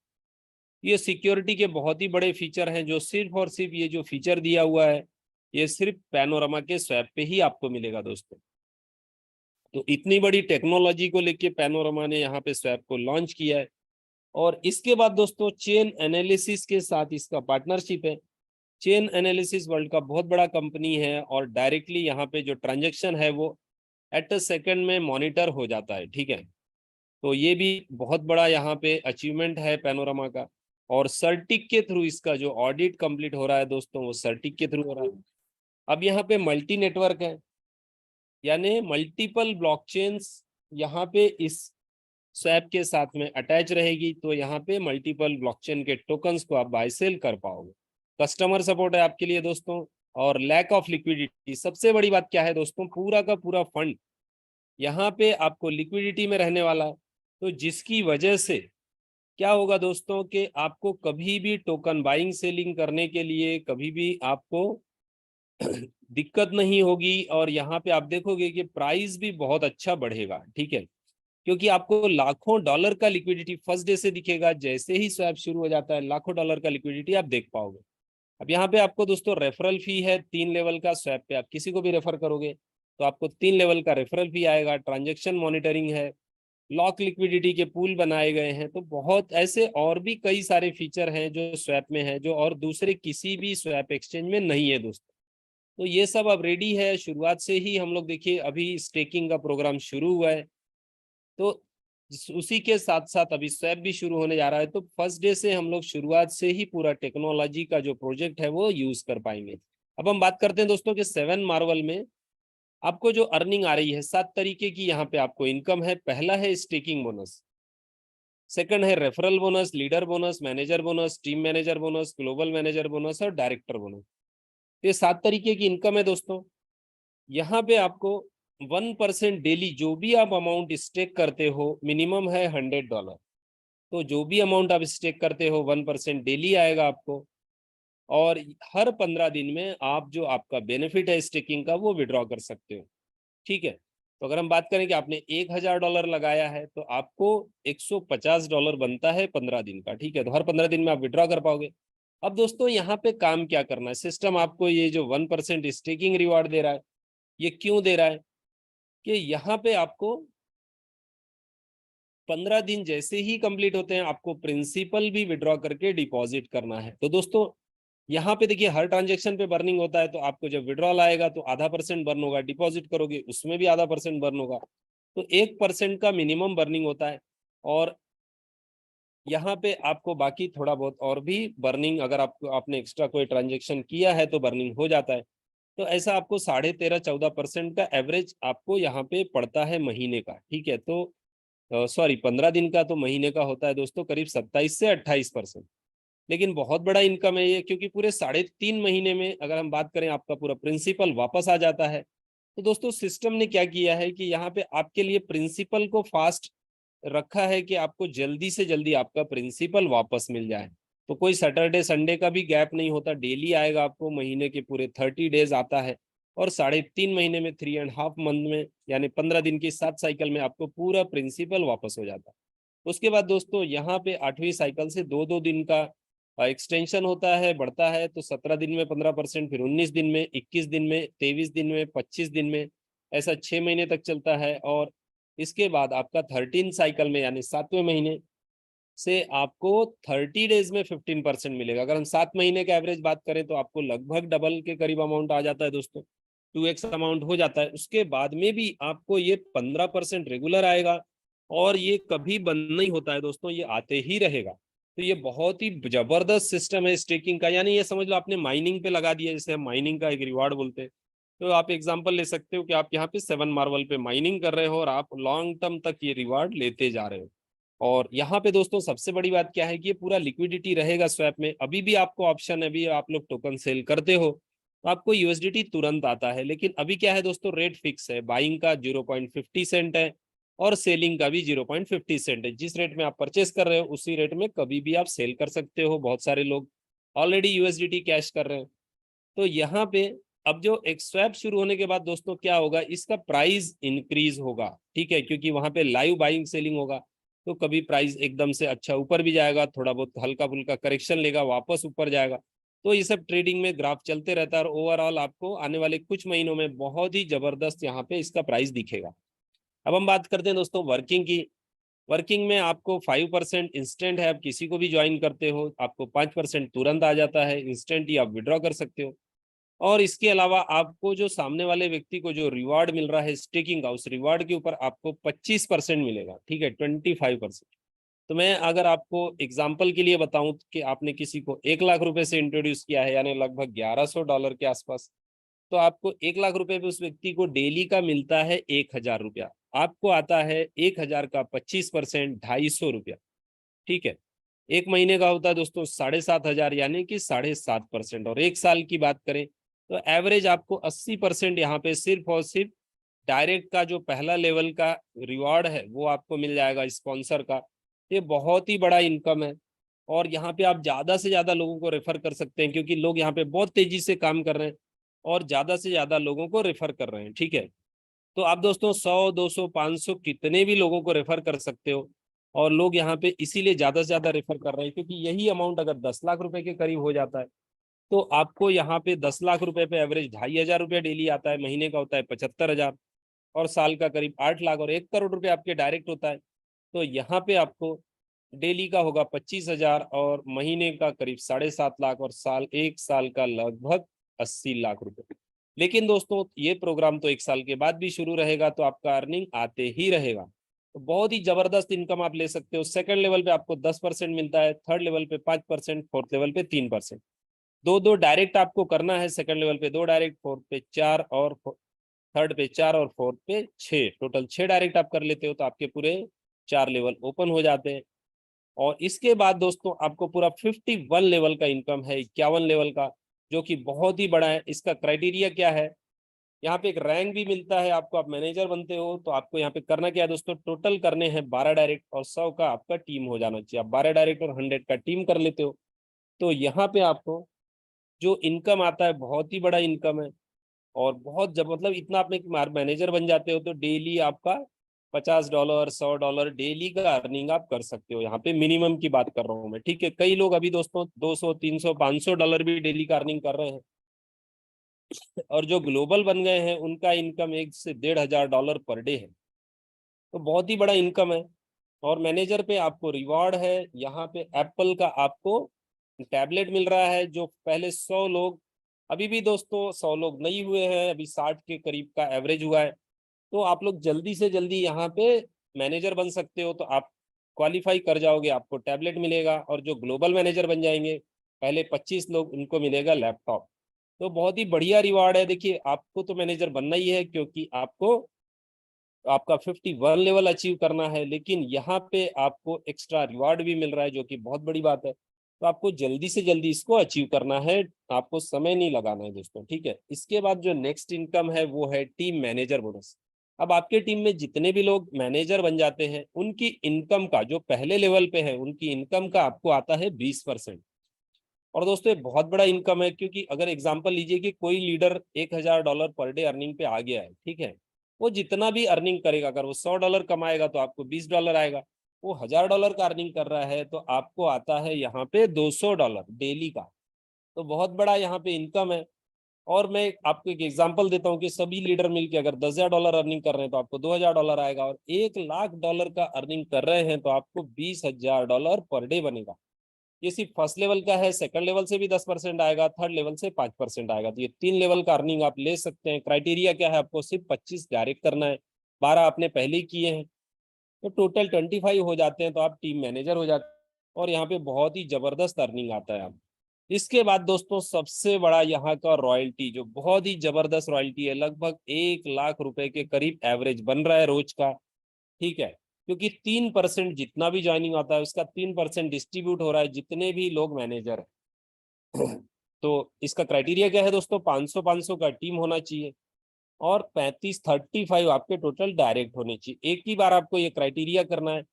ये सिक्योरिटी के बहुत ही बड़े फीचर हैं, जो सिर्फ और सिर्फ ये जो फीचर दिया हुआ है ये सिर्फ पैनोरामा के स्वैप पे ही आपको मिलेगा दोस्तों। तो इतनी बड़ी टेक्नोलॉजी को लेके पैनोरामा ने यहाँ पे स्वैप को लॉन्च किया है। और इसके बाद दोस्तों चेन एनालिसिस के साथ इसका पार्टनरशिप है। चेन एनालिसिस वर्ल्ड का बहुत बड़ा कंपनी है और डायरेक्टली यहाँ पे जो ट्रांजेक्शन है वो एट अ सेकंड में मॉनिटर हो जाता है। ठीक है, तो ये भी बहुत बड़ा यहाँ पे अचीवमेंट है पैनोरामा का। और सर्टिक के थ्रू इसका जो ऑडिट कंप्लीट हो रहा है दोस्तों, वो सर्टिक के थ्रू हो रहा है। अब यहाँ पे मल्टी नेटवर्क है, यानी मल्टीपल ब्लॉकचेन्स यहाँ पे इस स्वैप के साथ में अटैच रहेगी। तो यहाँ पे मल्टीपल ब्लॉकचेन के टोकन्स को आप बाय सेल कर पाओगे। कस्टमर सपोर्ट है आपके लिए दोस्तों। और लैक ऑफ लिक्विडिटी, सबसे बड़ी बात क्या है दोस्तों, पूरा का पूरा फंड यहाँ पे आपको लिक्विडिटी में रहने वाला है। तो जिसकी वजह से क्या होगा दोस्तों, कि आपको कभी भी टोकन बाइंग सेलिंग करने के लिए कभी भी आपको दिक्कत नहीं होगी। और यहाँ पे आप देखोगे कि प्राइस भी बहुत अच्छा बढ़ेगा। ठीक है, क्योंकि आपको लाखों डॉलर का लिक्विडिटी फर्स्ट डे से दिखेगा। जैसे ही स्वैप शुरू हो जाता है लाखों डॉलर का लिक्विडिटी आप देख पाओगे। अब यहाँ पे आपको दोस्तों रेफरल फी है 3 लेवल का। स्वैप पे आप किसी को भी रेफर करोगे तो आपको 3 लेवल का रेफरल फी आएगा। ट्रांजेक्शन मॉनिटरिंग है, लॉक लिक्विडिटी के पूल बनाए गए हैं। तो बहुत ऐसे और भी कई सारे फीचर हैं जो स्वैप में है, जो और दूसरे किसी भी स्वैप एक्सचेंज में नहीं है दोस्तों। तो ये सब अब रेडी है। शुरुआत से ही हम लोग देखिए अभी स्टेकिंग का प्रोग्राम शुरू हुआ है, तो उसी के साथ साथ अभी स्वैप भी शुरू होने जा रहा है। तो फर्स्ट डे से हम लोग शुरुआत से ही पूरा टेक्नोलॉजी का जो प्रोजेक्ट है वो यूज कर पाएंगे। अब हम बात करते हैं दोस्तों कि 7 मार्वल में आपको जो अर्निंग आ रही है, 7 तरीके की यहाँ पे आपको इनकम है। पहला है स्टेकिंग बोनस, सेकंड है referral bonus, leader bonus, manager bonus, team manager bonus, global manager bonus और डायरेक्टर बोनस। ये 7 तरीके की इनकम है दोस्तों। यहाँ पे आपको 1% डेली जो भी आप अमाउंट स्टेक करते हो, मिनिमम है $100। तो जो भी अमाउंट आप स्टेक करते हो 1% डेली आएगा आपको। और हर 15 दिन में आप जो आपका बेनिफिट है स्टेकिंग का वो विड्रॉ कर सकते हो। ठीक है, तो अगर हम बात करें कि आपने $1000 लगाया है तो आपको $150 बनता है 15 दिन का। ठीक है, तो हर 15 दिन में आप विड्रॉ कर पाओगे। अब दोस्तों यहाँ पे काम क्या करना है, सिस्टम आपको ये जो 1% स्टेकिंग रिवार्ड दे रहा है, ये क्यों दे रहा है कि यहाँ पे आपको 15 दिन जैसे ही कंप्लीट होते हैं आपको प्रिंसिपल भी विड्रॉ करके डिपॉजिट करना है। तो दोस्तों यहाँ पे देखिए हर ट्रांजेक्शन पे बर्निंग होता है, तो आपको जब विड्रॉल आएगा तो ½ % बर्न होगा, डिपॉजिट करोगे उसमें भी ½ % बर्न होगा। तो 1% का मिनिमम बर्निंग होता है। और यहाँ पे आपको बाकी थोड़ा बहुत और भी बर्निंग, अगर आपने एक्स्ट्रा कोई ट्रांजेक्शन किया है तो बर्निंग हो जाता है। तो ऐसा आपको 13.5-14% का एवरेज आपको यहाँ पे पड़ता है महीने का। ठीक है, तो सॉरी 15 दिन का, तो महीने का होता है दोस्तों करीब 27 से 28%। लेकिन बहुत बड़ा इनकम है ये, क्योंकि पूरे 3.5 महीने में अगर हम बात करें आपका पूरा प्रिंसिपल वापस आ जाता है। तो दोस्तों सिस्टम ने क्या किया है कि यहाँ पे आपके लिए प्रिंसिपल को फास्ट रखा है कि आपको जल्दी से जल्दी आपका प्रिंसिपल वापस मिल जाए। तो कोई सैटरडे संडे का भी गैप नहीं होता, डेली आएगा आपको, महीने के पूरे 30 डेज आता है। और 3.5 महीने में, 3.5 मंथ में, यानी 15 दिन की 7 साइकिल में आपको पूरा प्रिंसिपल वापस हो जाता है। उसके बाद दोस्तों यहाँ पे 8वीं साइकिल से 2-2 दिन का एक्सटेंशन होता है, बढ़ता है। तो 17 दिन में 15%, फिर 19 दिन में, 21 दिन में, 23 दिन में, 25 दिन में, ऐसा 6 महीने तक चलता है। और इसके बाद आपका 13 साइकिल में यानी 7वें महीने से आपको 30 डेज में 15% मिलेगा। अगर हम 7 महीने का एवरेज बात करें तो आपको लगभग डबल के करीब अमाउंट आ जाता है दोस्तों, 2x अमाउंट हो जाता है। उसके बाद में भी आपको ये 15% रेगुलर आएगा और ये कभी बंद नहीं होता है दोस्तों, ये आते ही रहेगा। तो ये बहुत ही जबरदस्त सिस्टम है स्टेकिंग का। यानी ये समझ लो आपने माइनिंग पे लगा दिया, जैसे हम माइनिंग का एक रिवार्ड बोलते हैं। तो आप एग्जांपल ले सकते हो कि आप यहाँ पे 7 मार्वल पे माइनिंग कर रहे हो और आप लॉन्ग टर्म तक ये रिवार्ड लेते जा रहे हो। और यहाँ पे दोस्तों सबसे बड़ी बात क्या है कि ये पूरा लिक्विडिटी रहेगा स्वैप में। अभी भी आपको ऑप्शन है, अभी आप लोग टोकन सेल करते हो तो आपको यूएसडीटी तुरंत आता है। लेकिन अभी क्या है दोस्तों, रेट फिक्स है, बाइंग का 0.50 सेंट है और सेलिंग का भी 0.50 सेंट है। जिस रेट में आप परचेस कर रहे हो उसी रेट में कभी भी आप सेल कर सकते हो। बहुत सारे लोग ऑलरेडी यूएसडीटी कैश कर रहे हैं। तो यहाँ पे अब जो एक स्वैप शुरू होने के बाद दोस्तों क्या होगा, इसका प्राइस इंक्रीज होगा। ठीक है, क्योंकि वहां पे लाइव बाइंग सेलिंग होगा। तो कभी प्राइस एकदम से अच्छा ऊपर भी जाएगा, थोड़ा बहुत हल्का फुल्का करेक्शन लेगा, वापस ऊपर जाएगा। तो ये सब ट्रेडिंग में ग्राफ चलते रहता है और ओवरऑल आपको आने वाले कुछ महीनों में बहुत ही जबरदस्त यहाँ पे इसका प्राइस दिखेगा। अब हम बात करते हैं दोस्तों वर्किंग की। वर्किंग में आपको 5% इंस्टेंट है, आप किसी को भी ज्वाइन करते हो आपको 5% तुरंत आ जाता है, इंस्टेंट ही आप विड्रॉ कर सकते हो। और इसके अलावा आपको जो सामने वाले व्यक्ति को जो रिवार्ड मिल रहा है स्टेकिंग का, उस रिवार्ड के ऊपर आपको 25% मिलेगा। ठीक है, 25%। तो मैं अगर आपको एग्जाम्पल के लिए बताऊं कि आपने किसी को 1 लाख रुपए से इंट्रोड्यूस किया है, यानी लगभग $1100 के आसपास, तो आपको 1 लाख रुपए पे उस व्यक्ति को डेली का मिलता है 1000 रुपया। आपको आता है 1000 का 25%, ₹250। ठीक है, एक महीने का होता है दोस्तों 7500, यानी कि 7.5%। और एक साल की बात करें तो एवरेज आपको 80% यहाँ पे सिर्फ और सिर्फ डायरेक्ट का जो पहला लेवल का रिवॉर्ड है वो आपको मिल जाएगा स्पॉन्सर का। ये बहुत ही बड़ा इनकम है। और यहाँ पे आप ज्यादा से ज्यादा लोगों को रेफर कर सकते हैं, क्योंकि लोग यहाँ पे बहुत तेजी से काम कर रहे हैं और ज्यादा से ज्यादा लोगों को रेफर कर रहे हैं। ठीक है, तो आप दोस्तों 100, 200, 500 कितने भी लोगों को रेफर कर सकते हो। और लोग यहाँ पे इसीलिए ज्यादा से ज्यादा रेफर कर रहे हैं क्योंकि यही अमाउंट अगर 10 लाख रुपए के करीब हो जाता है तो आपको यहाँ पे 10 लाख रुपए पे एवरेज 2,500 रुपया डेली आता है, महीने का होता है 75,000, और साल का करीब 8 लाख, और 1 करोड़ रुपए आपके डायरेक्ट होता है। तो यहाँ पे आपको डेली का होगा 25,000 और महीने का करीब 7.5 लाख, और एक साल का लगभग 80 लाख रुपए। लेकिन दोस्तों ये प्रोग्राम तो 1 साल के बाद भी शुरू रहेगा, तो आपका अर्निंग आते ही रहेगा। तो बहुत ही जबरदस्त इनकम आप ले सकते हो। सेकंड लेवल पे आपको 10% मिलता है, थर्ड लेवल पे 5%, फोर्थ लेवल पे 3%। दो डायरेक्ट आपको करना है, सेकंड लेवल पे 2 डायरेक्ट, फोर्थ पे 4, और थर्ड पे 4, और फोर्थ पे 6, टोटल 6 डायरेक्ट आप कर लेते हो तो आपके पूरे 4 लेवल ओपन हो जाते हैं। और इसके बाद दोस्तों आपको पूरा 51 लेवल का इनकम है, 51 लेवल का, जो कि बहुत ही बड़ा है। इसका क्राइटेरिया क्या है, यहाँ पे एक रैंक भी मिलता है आपको, आप मैनेजर बनते हो तो आपको यहाँ पे करना क्या है दोस्तों, टोटल करने हैं 12 डायरेक्ट और 100 का आपका टीम हो जाना चाहिए। आप 12 डायरेक्ट और 100 का टीम कर लेते हो तो यहाँ पे आपको जो इनकम आता है बहुत ही बड़ा इनकम है। और बहुत जब मतलब इतना आप एक मैनेजर बन जाते हो तो डेली आपका $50, $100 डेली का अर्निंग आप कर सकते हो। यहाँ पे मिनिमम की बात कर रहा हूँ मैं, ठीक है। कई लोग अभी दोस्तों 200, 300, $500 भी डेली का अर्निंग कर रहे हैं, और जो ग्लोबल बन गए हैं उनका इनकम 1 से $1,500 पर डे है। तो बहुत ही बड़ा इनकम है। और मैनेजर पे आपको रिवॉर्ड है, यहाँ पे एप्पल का आपको टैबलेट मिल रहा है, जो पहले 100 लोग, अभी भी दोस्तों 100 लोग नहीं हुए हैं, अभी 60 के करीब का एवरेज हुआ है। तो आप लोग जल्दी से जल्दी यहाँ पे मैनेजर बन सकते हो, तो आप क्वालिफाई कर जाओगे, आपको टैबलेट मिलेगा। और जो ग्लोबल मैनेजर बन जाएंगे पहले 25 लोग, उनको मिलेगा लैपटॉप। तो बहुत ही बढ़िया रिवार्ड है। देखिए आपको तो मैनेजर बनना ही है, क्योंकि आपको आपका 51 लेवल अचीव करना है, लेकिन यहाँ पे आपको एक्स्ट्रा रिवार्ड भी मिल रहा है, जो कि बहुत बड़ी बात है। तो आपको जल्दी से जल्दी इसको अचीव करना है, आपको समय नहीं लगाना है दोस्तों, ठीक है। इसके बाद जो नेक्स्ट इनकम है वो है टीम मैनेजर बोनस। अब आपके टीम में जितने भी लोग मैनेजर बन जाते हैं उनकी इनकम का, जो पहले लेवल पे है उनकी इनकम का आपको आता है 20%। और दोस्तों ये बहुत बड़ा इनकम है, क्योंकि अगर एग्जांपल लीजिए कि कोई लीडर $1,000 पर डे अर्निंग पे आ गया है, ठीक है, वो जितना भी अर्निंग करेगा, अगर वो $100 कमाएगा तो आपको $20 आएगा। वो $1,000 का अर्निंग कर रहा है तो आपको आता है यहाँ पे $200 डेली का। तो बहुत बड़ा यहाँ पे इनकम है। और मैं आपको एक एग्जांपल देता हूँ कि सभी लीडर मिलकर अगर $10,000 अर्निंग कर रहे हैं तो आपको $2,000 आएगा, और $1,00,000 का अर्निंग कर रहे हैं तो आपको $20,000 पर डे बनेगा। ये सिर्फ फर्स्ट लेवल का है, सेकंड लेवल से भी 10% आएगा, थर्ड लेवल से 5% आएगा। तो ये 3 लेवल का अर्निंग आप ले सकते हैं। क्राइटेरिया क्या है, आपको सिर्फ 25 डायरेक्ट करना है, 12 आपने पहले ही किए हैं, तो टोटल 25 हो जाते हैं, तो आप टीम मैनेजर हो जाते हैं। और यहाँ पे बहुत ही जबरदस्त अर्निंग आता है आप। इसके बाद दोस्तों सबसे बड़ा यहाँ का रॉयल्टी, जो बहुत ही जबरदस्त रॉयल्टी है, लगभग 1,00,000 रुपए के करीब एवरेज बन रहा है रोज का, ठीक है। क्योंकि 3% जितना भी ज्वाइनिंग आता है उसका 3% डिस्ट्रीब्यूट हो रहा है जितने भी लोग मैनेजर है। तो इसका क्राइटेरिया क्या है दोस्तों, 500-500 का टीम होना चाहिए, और 35-35 आपके टोटल डायरेक्ट होने चाहिए। एक ही बार आपको ये क्राइटेरिया करना है।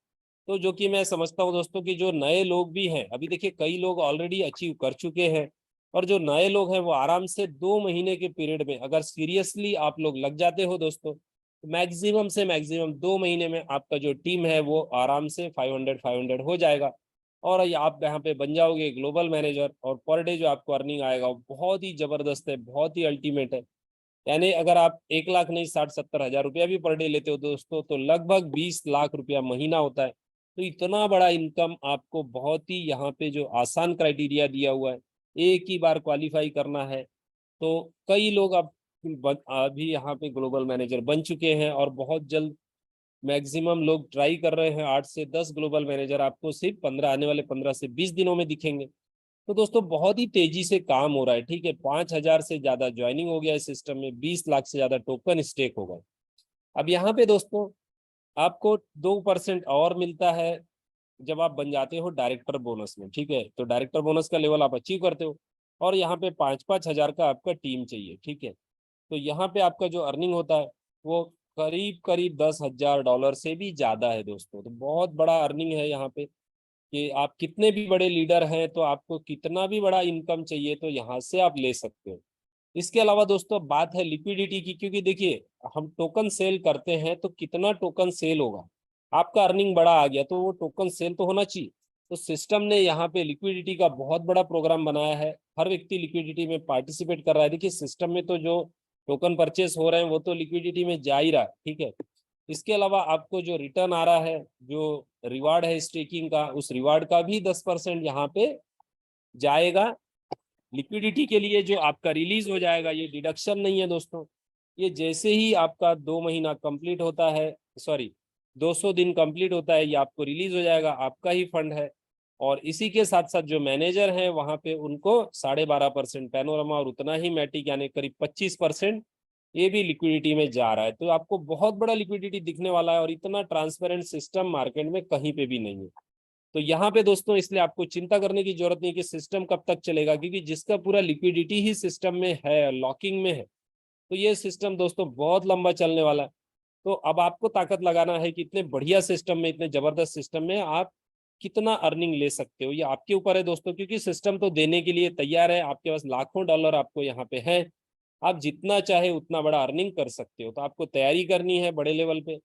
तो जो कि मैं समझता हूँ दोस्तों कि जो नए लोग भी हैं, अभी देखिए कई लोग ऑलरेडी अचीव कर चुके हैं, और जो नए लोग हैं वो आराम से 2 महीने के पीरियड में अगर सीरियसली आप लोग लग जाते हो दोस्तों, तो मैक्सिमम से मैक्सिमम 2 महीने में आपका जो टीम है वो आराम से 500 हो जाएगा। और आप यहाँ पे बन जाओगे ग्लोबल मैनेजर, और पर डे जो आपको अर्निंग आएगा वो बहुत ही जबरदस्त है, बहुत ही अल्टीमेट है। यानी अगर आप 1,00,000 नहीं 60-70 हज़ार रुपया भी पर डे लेते हो दोस्तों, तो लगभग 20 लाख रुपया महीना होता है। तो इतना बड़ा इनकम आपको, बहुत ही यहाँ पे जो आसान क्राइटेरिया दिया हुआ है, एक ही बार क्वालिफाई करना है। तो कई लोग अब अभी यहाँ पे ग्लोबल मैनेजर बन चुके हैं, और बहुत जल्द मैक्सिमम लोग ट्राई कर रहे हैं। 8 से 10 ग्लोबल मैनेजर आपको सिर्फ आने वाले 15 से 20 दिनों में दिखेंगे। तो दोस्तों बहुत ही तेजी से काम हो रहा है, ठीक है। 5,000 से ज्यादा ज्वाइनिंग हो गया है सिस्टम में, 20 लाख से ज्यादा टोकन स्टेक हो गए। अब यहाँ पे दोस्तों आपको 2% और मिलता है जब आप बन जाते हो डायरेक्टर बोनस में, ठीक है। तो डायरेक्टर बोनस का लेवल आप अचीव करते हो, और यहाँ पे 5-5 हज़ार का आपका टीम चाहिए, ठीक है। तो यहाँ पे आपका जो अर्निंग होता है वो करीब करीब $10,000 से भी ज्यादा है दोस्तों। तो बहुत बड़ा अर्निंग है यहाँ पे, कि आप कितने भी बड़े लीडर हैं तो आपको कितना भी बड़ा इनकम चाहिए तो यहाँ से आप ले सकते हो। इसके अलावा दोस्तों बात है लिक्विडिटी की, क्योंकि देखिए हम टोकन सेल करते हैं तो कितना टोकन सेल होगा, आपका अर्निंग बड़ा आ गया तो वो टोकन सेल तो होना चाहिए। तो सिस्टम ने यहाँ पे लिक्विडिटी का बहुत बड़ा प्रोग्राम बनाया है, हर व्यक्ति लिक्विडिटी में पार्टिसिपेट कर रहा है। देखिए सिस्टम में तो जो टोकन परचेस हो रहे हैं वो तो लिक्विडिटी में जा ही रहा है, ठीक है। इसके अलावा आपको जो रिटर्न आ रहा है, जो रिवार्ड है स्टेकिंग का, उस रिवार्ड का भी 10% यहाँ पे जाएगा लिक्विडिटी के लिए, जो आपका रिलीज हो जाएगा। ये डिडक्शन नहीं है दोस्तों, ये जैसे ही आपका 2 महीना कंप्लीट होता है, सॉरी 200 दिन कंप्लीट होता है, ये आपको रिलीज हो जाएगा, आपका ही फंड है। और इसी के साथ साथ जो मैनेजर हैं वहां पे उनको 12.5% पैनोरमा और उतना ही मैटिक यानी करीब 25% ये भी लिक्विडिटी में जा रहा है। तो आपको बहुत बड़ा लिक्विडिटी दिखने वाला है और इतना ट्रांसपेरेंट सिस्टम मार्केट में कहीं पे भी नहीं है। तो यहाँ पे दोस्तों इसलिए आपको चिंता करने की जरूरत नहीं कि सिस्टम कब तक चलेगा, क्योंकि जिसका पूरा लिक्विडिटी ही सिस्टम में है, लॉकिंग में है, तो ये सिस्टम दोस्तों बहुत लंबा चलने वाला है। तो अब आपको ताकत लगाना है कि इतने बढ़िया सिस्टम में, इतने जबरदस्त सिस्टम में आप कितना अर्निंग ले सकते हो, ये आपके ऊपर है दोस्तों। क्योंकि सिस्टम तो देने के लिए तैयार है, आपके पास लाखों डॉलर आपको यहाँ पे है, आप जितना चाहे उतना बड़ा अर्निंग कर सकते हो। तो आपको तैयारी करनी है बड़े लेवल पे।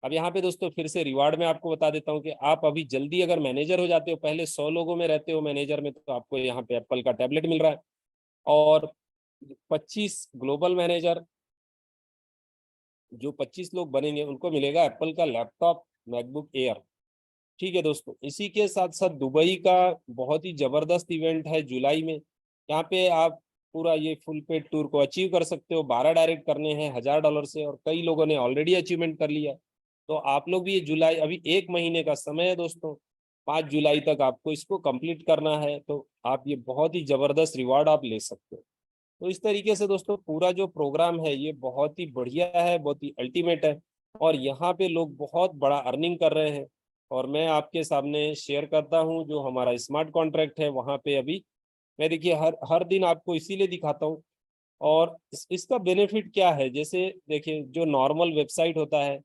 अब यहाँ पे दोस्तों फिर से रिवार्ड में आपको बता देता हूँ कि आप अभी जल्दी अगर मैनेजर हो जाते हो, पहले 100 लोगों में रहते हो मैनेजर में, तो आपको यहाँ पे एप्पल का टैबलेट मिल रहा है। और 25 ग्लोबल मैनेजर, जो 25 लोग बनेंगे उनको मिलेगा एप्पल का लैपटॉप, मैकबुक एयर। ठीक है दोस्तों, इसी के साथ साथ दुबई का बहुत ही जबरदस्त इवेंट है जुलाई में। यहाँ पे आप पूरा ये फुल पेड टूर को अचीव कर सकते हो। 12 डायरेक्ट करने हैं $1000 से, और कई लोगों ने ऑलरेडी अचीवमेंट कर लिया। तो आप लोग भी ये जुलाई, अभी 1 महीने का समय है दोस्तों, 5 जुलाई तक आपको इसको कंप्लीट करना है। तो आप ये बहुत ही जबरदस्त रिवार्ड आप ले सकते हो। तो इस तरीके से दोस्तों पूरा जो प्रोग्राम है ये बहुत ही बढ़िया है, बहुत ही अल्टीमेट है, और यहाँ पे लोग बहुत बड़ा अर्निंग कर रहे हैं। और मैं आपके सामने शेयर करता हूँ जो हमारा स्मार्ट कॉन्ट्रैक्ट है, वहाँ पे अभी मैं देखिए हर हर दिन आपको इसीलिए दिखाता हूँ। और इसका बेनिफिट क्या है, जैसे देखिए जो नॉर्मल वेबसाइट होता है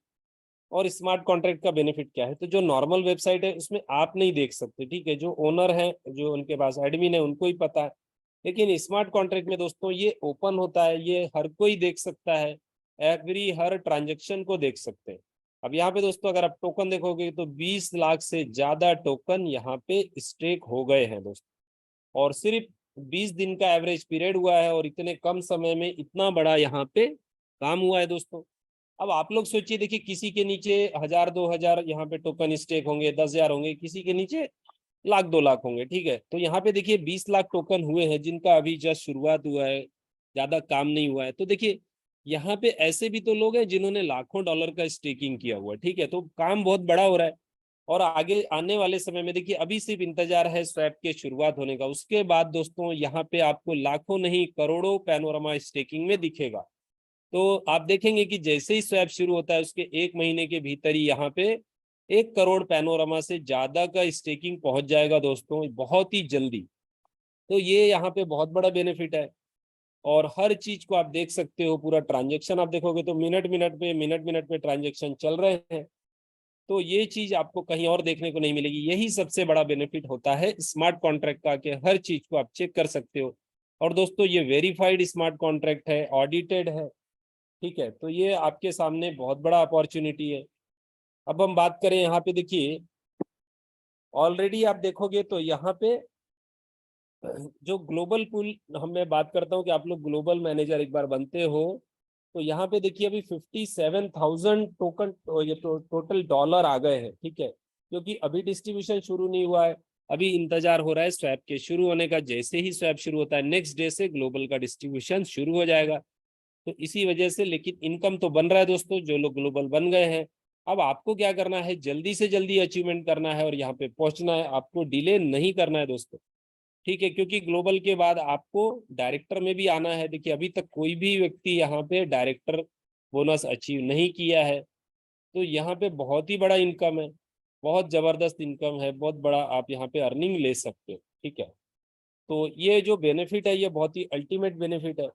और स्मार्ट कॉन्ट्रैक्ट का बेनिफिट क्या है। तो जो नॉर्मल वेबसाइट है उसमें आप नहीं देख सकते, ठीक है, जो ओनर है, जो उनके पास एडमिन है, उनको ही पता है। लेकिन स्मार्ट कॉन्ट्रैक्ट में दोस्तों ये ओपन होता है, ये हर कोई देख सकता है, हर ट्रांजेक्शन को देख सकते हैं। अब यहाँ पे दोस्तों अगर आप टोकन देखोगे तो 20 लाख से ज्यादा टोकन यहाँ पे स्टेक हो गए हैं दोस्तों, और सिर्फ 20 दिन का एवरेज पीरियड हुआ है, और इतने कम समय में इतना बड़ा यहाँ पे काम हुआ है दोस्तों। अब आप लोग सोचिए, देखिए किसी के नीचे 1000 2000 यहाँ पे टोकन स्टेक होंगे, 10,000 होंगे, किसी के नीचे लाख 2 लाख होंगे, ठीक है। तो यहाँ पे देखिए 20 लाख टोकन हुए हैं जिनका अभी जस्ट शुरुआत हुआ है, ज्यादा काम नहीं हुआ है। तो देखिए यहाँ पे ऐसे भी तो लोग हैं जिन्होंने लाखों डॉलर का स्टेकिंग किया हुआ है, ठीक है। तो काम बहुत बड़ा हो रहा है, और आगे आने वाले समय में देखिए अभी सिर्फ इंतजार है स्वैप के शुरुआत होने का। उसके बाद दोस्तों यहाँ पे आपको लाखों नहीं करोड़ों पैनोरमा स्टेकिंग में दिखेगा। तो आप देखेंगे कि जैसे ही स्वैप शुरू होता है उसके 1 महीने के भीतर ही यहाँ पे 1 करोड़ पैनोरमा से ज्यादा का स्टेकिंग पहुंच जाएगा दोस्तों, बहुत ही जल्दी। तो ये यहाँ पे बहुत बड़ा बेनिफिट है, और हर चीज को आप देख सकते हो। पूरा ट्रांजेक्शन आप देखोगे तो मिनट मिनट पे ट्रांजेक्शन चल रहे हैं। तो ये चीज आपको कहीं और देखने को नहीं मिलेगी। यही सबसे बड़ा बेनिफिट होता है स्मार्ट कॉन्ट्रैक्ट का, कि हर चीज को आप चेक कर सकते हो। और दोस्तों ये वेरीफाइड स्मार्ट कॉन्ट्रैक्ट है, ऑडिटेड है, ठीक है। तो ये आपके सामने बहुत बड़ा अपॉर्चुनिटी है। अब हम बात करें यहाँ पे, देखिए ऑलरेडी आप देखोगे तो यहाँ पे जो ग्लोबल पूल, हम मैं बात करता हूँ कि आप लोग ग्लोबल मैनेजर एक बार बनते हो, तो यहाँ पे देखिए अभी 57,000 टोकन, ये टोटल डॉलर आ गए हैं, ठीक है। क्योंकि अभी डिस्ट्रीब्यूशन शुरू नहीं हुआ है, अभी इंतजार हो रहा है स्वैप के शुरू होने का। जैसे ही स्वैप शुरू होता है नेक्स्ट डे से ग्लोबल का डिस्ट्रीब्यूशन शुरू हो जाएगा। तो इसी वजह से, लेकिन इनकम तो बन रहा है दोस्तों, जो लोग ग्लोबल बन गए हैं। अब आपको क्या करना है, जल्दी से जल्दी अचीवमेंट करना है और यहाँ पे पहुंचना है, आपको डिले नहीं करना है दोस्तों, ठीक है। क्योंकि ग्लोबल के बाद आपको डायरेक्टर में भी आना है। देखिए अभी तक कोई भी व्यक्ति यहाँ पे डायरेक्टर बोनस अचीव नहीं किया है। तो यहाँ पे बहुत ही बड़ा इनकम है, बहुत जबरदस्त इनकम है, बहुत बड़ा आप यहाँ पे अर्निंग ले सकते हो, ठीक है। तो ये जो बेनिफिट है ये बहुत ही अल्टीमेट बेनिफिट है।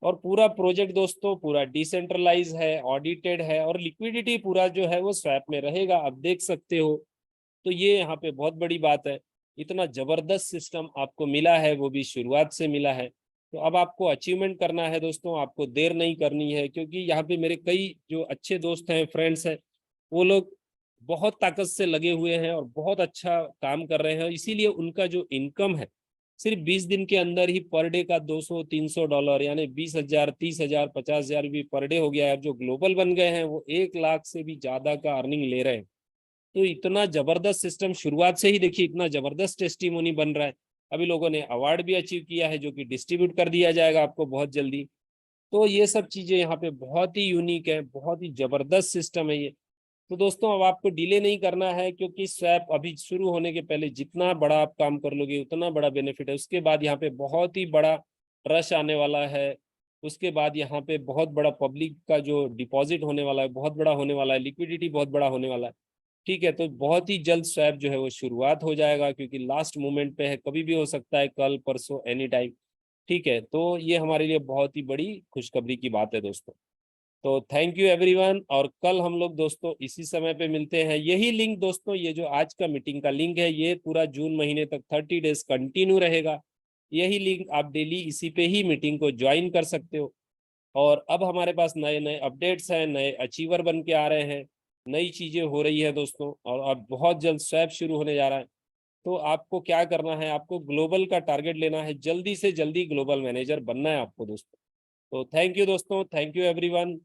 और पूरा प्रोजेक्ट दोस्तों पूरा डिसेंट्रलाइज है, ऑडिटेड है, और लिक्विडिटी पूरा जो है वो स्वैप में रहेगा, आप देख सकते हो। तो ये यहाँ पे बहुत बड़ी बात है, इतना जबरदस्त सिस्टम आपको मिला है, वो भी शुरुआत से मिला है। तो अब आपको अचीवमेंट करना है दोस्तों, आपको देर नहीं करनी है। क्योंकि यहाँ पे मेरे कई जो अच्छे दोस्त हैं, फ्रेंड्स हैं, वो लोग बहुत ताकत से लगे हुए हैं और बहुत अच्छा काम कर रहे हैं, इसीलिए उनका जो इनकम है सिर्फ 20 दिन के अंदर ही पर डे का $200-300 यानी 20,000, 30,000, 50,000 भी पर डे हो गया है। जो ग्लोबल बन गए हैं वो 1 लाख से भी ज्यादा का अर्निंग ले रहे हैं। तो इतना जबरदस्त सिस्टम शुरुआत से ही देखिए, इतना जबरदस्त टेस्टिमोनी बन रहा है। अभी लोगों ने अवार्ड भी अचीव किया है जो कि डिस्ट्रीब्यूट कर दिया जाएगा आपको बहुत जल्दी। तो ये सब चीजें यहाँ पे बहुत ही यूनिक है, बहुत ही जबरदस्त सिस्टम है ये। तो दोस्तों अब आपको डिले नहीं करना है, क्योंकि स्वैप अभी शुरू होने के पहले जितना बड़ा आप काम कर लोगे उतना बड़ा बेनिफिट है। उसके बाद यहाँ पे बहुत ही बड़ा रश आने वाला है। उसके बाद यहाँ पे बहुत बड़ा पब्लिक का जो डिपॉजिट होने वाला है बहुत बड़ा होने वाला है, लिक्विडिटी बहुत बड़ा होने वाला है। ठीक है, तो बहुत ही जल्द स्वैप जो है वो शुरुआत हो जाएगा, क्योंकि लास्ट मोमेंट पे है, कभी भी हो सकता है, कल परसों एनी टाइम। ठीक है, तो ये हमारे लिए बहुत ही बड़ी खुशखबरी की बात है दोस्तों। तो थैंक यू एवरीवन, और कल हम लोग दोस्तों इसी समय पे मिलते हैं। यही लिंक दोस्तों, ये जो आज का मीटिंग का लिंक है, ये पूरा जून महीने तक 30 डेज कंटिन्यू रहेगा। यही लिंक आप डेली इसी पे ही मीटिंग को ज्वाइन कर सकते हो। और अब हमारे पास नए नए अपडेट्स हैं, नए अचीवर बन के आ रहे हैं, नई चीजें हो रही है दोस्तों, और अब बहुत जल्द स्वैप शुरू होने जा रहा है। तो आपको क्या करना है, आपको ग्लोबल का टारगेट लेना है, जल्दी से जल्दी ग्लोबल मैनेजर बनना है आपको दोस्तों। तो थैंक यू दोस्तों, थैंक यू एवरीवन।